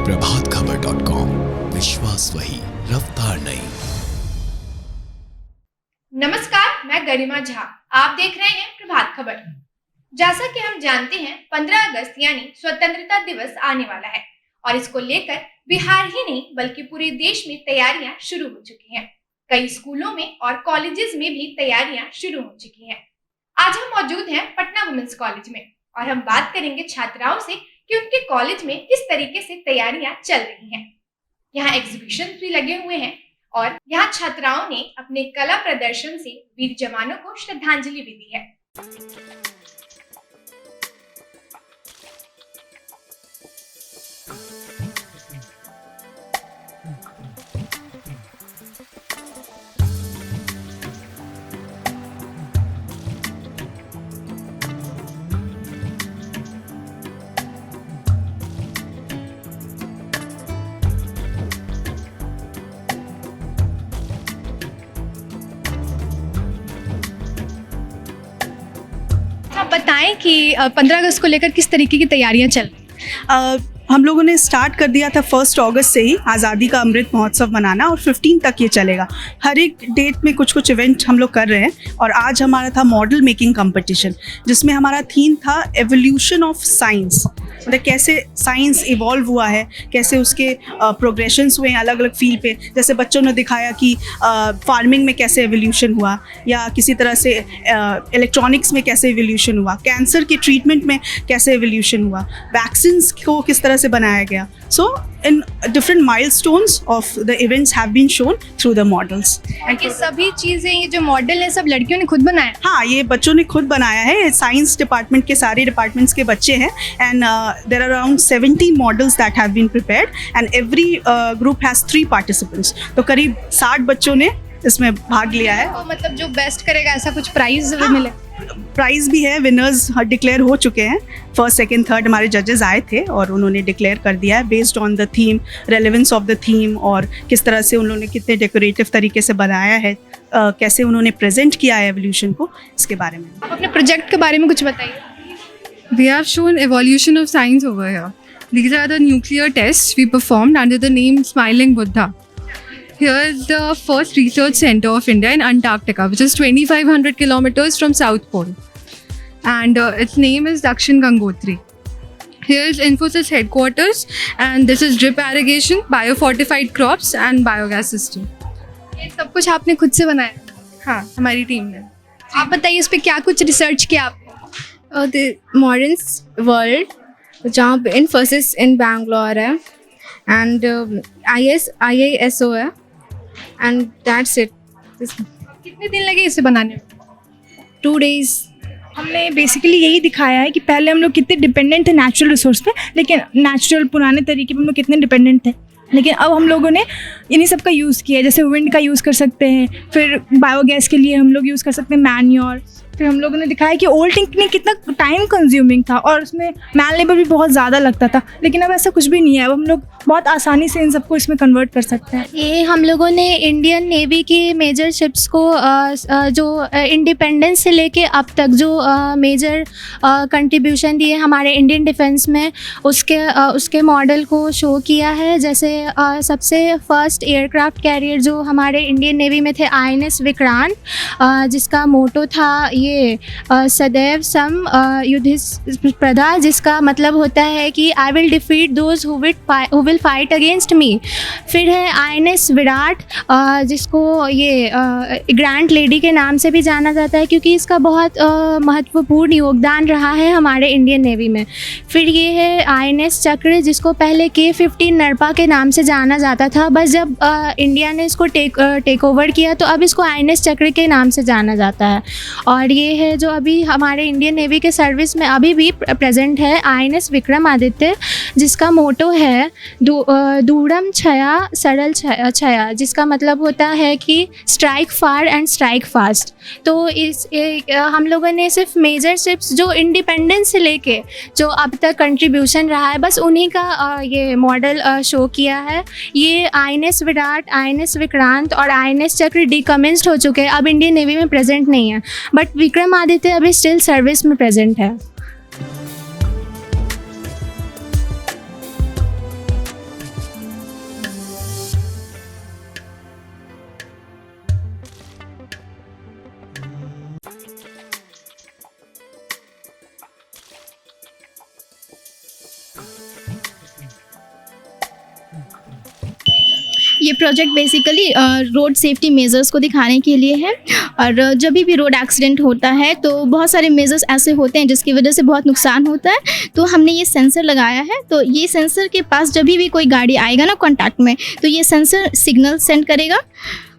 प्रभातखबर.com, विश्वास वही, रफ्तार नहीं। नमस्कार, मैं गरिमा झा। आप देख रहे हैं प्रभात खबर। जैसा कि हम जानते हैं, 15 अगस्त यानी स्वतंत्रता दिवस आने वाला है और इसको लेकर बिहार ही नहीं बल्कि पूरे देश में तैयारियां शुरू हो चुकी हैं। कई स्कूलों में और कॉलेजेस में भी तैयारियां शुरू हो चुकी हैं। आज हम मौजूद हैं पटना वुमेन्स कॉलेज में और हम बात करेंगे छात्राओं से कि उनके कॉलेज में किस तरीके से तैयारियां चल रही हैं। यहाँ एग्जीबिशन भी लगे हुए हैं और यहाँ छात्राओं ने अपने कला प्रदर्शन से वीर जवानों को श्रद्धांजलि भी दी है। आप बताएं कि 15 अगस्त को लेकर किस तरीके की तैयारियां चल रही हैं? हम लोगों ने स्टार्ट कर दिया था 1 अगस्त से ही आज़ादी का अमृत महोत्सव मनाना और 15 तक ये चलेगा। हर एक डेट में कुछ कुछ इवेंट हम लोग कर रहे हैं और आज हमारा था मॉडल मेकिंग कंपटीशन, जिसमें हमारा थीम था एवोल्यूशन ऑफ साइंस। मतलब कैसे साइंस इवॉल्व हुआ है, कैसे उसके प्रोग्रेशंस हुए हैं अलग अलग फील्ड पे। जैसे बच्चों ने दिखाया कि फार्मिंग में कैसे एवोल्यूशन हुआ, या किसी तरह से इलेक्ट्रॉनिक्स में कैसे एवोल्यूशन हुआ, कैंसर के ट्रीटमेंट में कैसे एवोल्यूशन हुआ, वैक्सीन्स को किस तरह से बनाया गया। So in different milestones of the events have been shown through the models. ये सभी चीजें, ये जो मॉडल है, सब लड़कियों ने खुद बनाया? हाँ, ये बच्चों ने खुद बनाया है। साइंस डिपार्टमेंट के सारे डिपार्टमेंट्स के बच्चे हैं and there are around 17 models that have been prepared and every group has 3 participants. तो करीब 60 बच्चों ने इसमें भाग लिया है। तो मतलब जो बेस्ट करेगा ऐसा कुछ प्राइज मिले? प्राइज भी है, विनर्स डिक्लेयर हो चुके हैं। 1st, 2nd, 3rd हमारे जजेस आए थे और उन्होंने डिक्लेयर कर दिया है based on the theme, relevance of the theme और किस तरह से उन्होंने कितने डेकोरेटिव तरीके से बनाया है, कैसे उन्होंने प्रेजेंट किया है एवोल्यूशन को, इसके बारे में। आप अपने प्रोजेक्ट के बारे में कुछ बताइए। We have shown evolution of science over here. These are the nuclear tests we performed under the name Smiling Buddha. Here is the first research center of India in Antarctica, which is 2,500 kilometers from South Pole. And its name is Dakshin Gangotri. Here is Infosys headquarters, and this is drip irrigation, biofortified crops and biogas system. ये सब कुछ आपने खुद से बनाया? हाँ, हमारी team ने। आप बताइए इस पे क्या कुछ रिसर्च किया आपने? The modern world, जहाँ पे Infosys in Bangalore है and IISO है and that's it. कितने दिन लगे इसे बनाने में? 2 days. हमने बेसिकली यही दिखाया है कि पहले हम लोग कितने डिपेंडेंट थे नेचुरल रिसोर्स पे, लेकिन नेचुरल पुराने तरीके पे हम लोग कितने डिपेंडेंट थे, लेकिन अब हम लोगों ने इन्हीं सब का यूज़ किया है। जैसे विंड का यूज़ कर सकते हैं, फिर बायोगैस के लिए हम लोग यूज़ कर सकते हैं मैन्योर। फिर हम लोगों ने दिखाया कि ओल्ड टेक्निक कितना टाइम कंज्यूमिंग था और उसमें मैन लेबर भी बहुत ज़्यादा लगता था, लेकिन अब ऐसा कुछ भी नहीं है। अब हम लोग बहुत आसानी से इन सबको इसमें कन्वर्ट कर सकते हैं। ये हम लोगों ने इंडियन नेवी की मेजर शिप्स को जो इंडिपेंडेंस से लेके अब तक जो मेजर कंट्रीब्यूशन दिए हमारे इंडियन डिफेंस में, उसके मॉडल को शो किया है। जैसे सबसे फर्स्ट एयरक्राफ्ट कैरियर जो हमारे इंडियन नेवी में थे INS विक्रांत, जिसका मोटो था ये सदैव सम युधिष्ठिरप्रदा, जिसका मतलब होता है कि I will defeat those who will fight against me. फिर है INS विराट, जिसको ये ग्रैंड लेडी के नाम से भी जाना जाता है क्योंकि इसका बहुत महत्वपूर्ण योगदान रहा है हमारे इंडियन नेवी में। फिर ये है INS चक्र, जिसको पहले K-15 नरपा के नाम से जाना जाता था, बस जब इंडिया ने इसको टेक ओवर किया तो अब इसको INS चक्र के नाम से जाना जाता है। और ये है जो अभी हमारे इंडियन नेवी के सर्विस में अभी भी प्रेजेंट है, INS विक्रमादित्य, जिसका मोटो है दूरम छया सरल छया, जिसका मतलब होता है कि strike far and strike fast. तो हम लोगों ने सिर्फ मेजर शिप्स जो इंडिपेंडेंस से लेके जो अब तक कंट्रीब्यूशन रहा है, बस उन्हीं का ये मॉडल शो किया है। ये INS विराट, INS विक्रांत और INS चक्र डिकमिंस्ड हो चुके हैं, अब इंडियन नेवी में प्रेजेंट नहीं है, बट विक्रमादित्य अभी स्टिल सर्विस में प्रेजेंट है। ये project basically road safety measures को दिखाने के लिए है। और जब भी रोड एक्सीडेंट होता है तो बहुत सारे मेजर्स ऐसे होते हैं जिसकी वजह से बहुत नुकसान होता है। तो हमने ये सेंसर लगाया है, तो ये सेंसर के पास जब भी कोई गाड़ी आएगा ना कॉन्टैक्ट में, तो ये सेंसर सिग्नल सेंड करेगा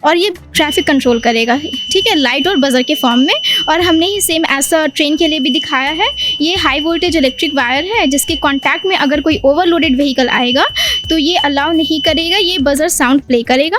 और ये ट्रैफिक कंट्रोल करेगा, ठीक है, लाइट और बजर के फॉर्म में। और हमने ये सेम ऐसा ट्रेन के लिए भी दिखाया है। ये हाई वोल्टेज इलेक्ट्रिक वायर है जिसके कांटेक्ट में अगर कोई ओवरलोडेड व्हीकल आएगा तो ये अलाउ नहीं करेगा, ये बजर साउंड प्ले करेगा।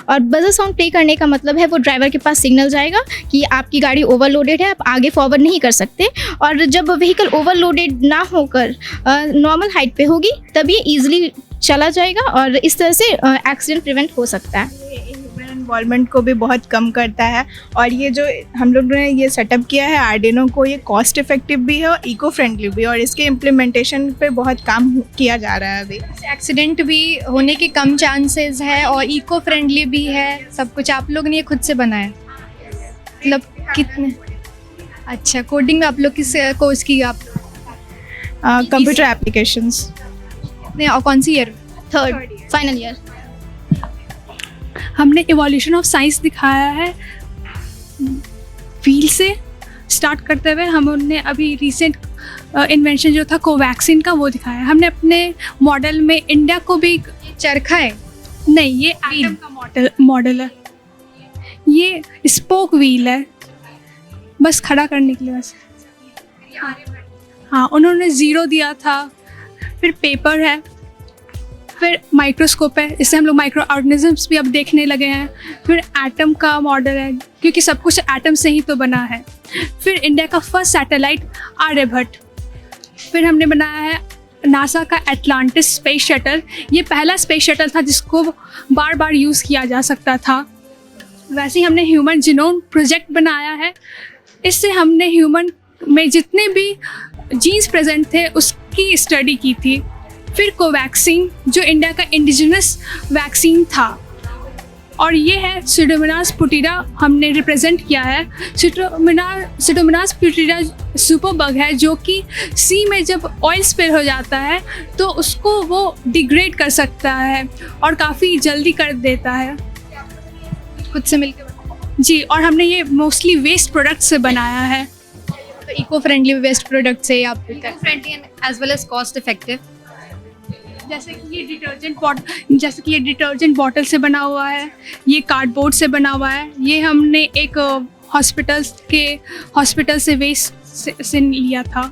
और बजर साउंड प्ले करने का मतलब है वो ड्राइवर के पास सिग्नल जाएगा कि आपकी गाड़ी ओवरलोडेड है, आप आगे फॉरवर्ड नहीं कर सकते। और जब व्हीकल ओवरलोडेड ना होकर नॉर्मल हाइट पे होगी तब ये ईजिली चला जाएगा और इस तरह से एक्सीडेंट प्रिवेंट हो सकता है। इन्वॉल्वमेंट को भी बहुत कम करता है। और ये जो हम लोग ने ये सेटअप किया है आर्डिनो को, ये कॉस्ट इफेक्टिव भी है और इको फ्रेंडली भी, और इसके इम्प्लीमेंटेशन पे बहुत काम किया जा रहा है अभी। एक्सीडेंट भी होने के कम चांसेस है और इको फ्रेंडली भी है। सब कुछ आप लोग ने ये खुद से बनाया, मतलब कितने अच्छा कोडिंग में आप लोग किस कोर्स की आप? Computer applications. और कौन सी ईयर? Third final year. हमने इवोल्यूशन ऑफ साइंस दिखाया है व्हील से स्टार्ट करते हुए। हमने अभी रिसेंट इन्वेंशन जो था कोवैक्सीन का वो दिखाया है। हमने अपने मॉडल में इंडिया को भी चरखा है? नहीं, ये एटम का मॉडल है, ये स्पोक व्हील है, बस खड़ा करने के लिए बस। हाँ, उन्होंने ज़ीरो दिया था, फिर पेपर है, फिर माइक्रोस्कोप है, इससे हम लोग माइक्रो ऑर्गेनिजम्स भी अब देखने लगे हैं। फिर एटम का मॉडल है क्योंकि सब कुछ एटम से ही तो बना है। फिर इंडिया का फर्स्ट सैटेलाइट आर्यभट्ट। फिर हमने बनाया है नासा का एटलांटिस स्पेस शटल। ये पहला स्पेस शटल था जिसको बार बार यूज़ किया जा सकता था। वैसे ही हमने ह्यूमन जीनोम प्रोजेक्ट बनाया है। इससे हमने ह्यूमन में जितने भी जीन्स प्रेजेंट थे उसकी स्टडी की थी। फिर कोवैक्सीन जो इंडिया का इंडिजिनस वैक्सीन था, और ये है सुडोमोनास पुटीरा, हमने रिप्रेजेंट किया है। सुडोमोनास पुटीरा सुपर बग है जो कि सी में जब ऑयल स्पिल हो जाता है तो उसको वो डिग्रेड कर सकता है और काफ़ी जल्दी कर देता है। खुद से मिलकर जी, और हमने ये मोस्टली वेस्ट प्रोडक्ट से बनाया है। इको फ्रेंडली वेस्ट प्रोडक्ट से आप friendly as well as cost effective. जैसे कि ये डिटर्जेंट बॉटल से बना हुआ है, ये कार्डबोर्ड से बना हुआ है। ये हमने एक हॉस्पिटल से वेस्ट से लिया था।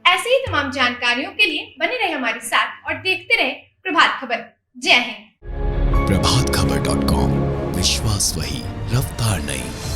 ऐसे ही तमाम जानकारियों के लिए बने रहे हमारे साथ और देखते रहे प्रभात खबर। जय हिंद। प्रभातखबर.com, विश्वास वही, रफ्तार नहीं।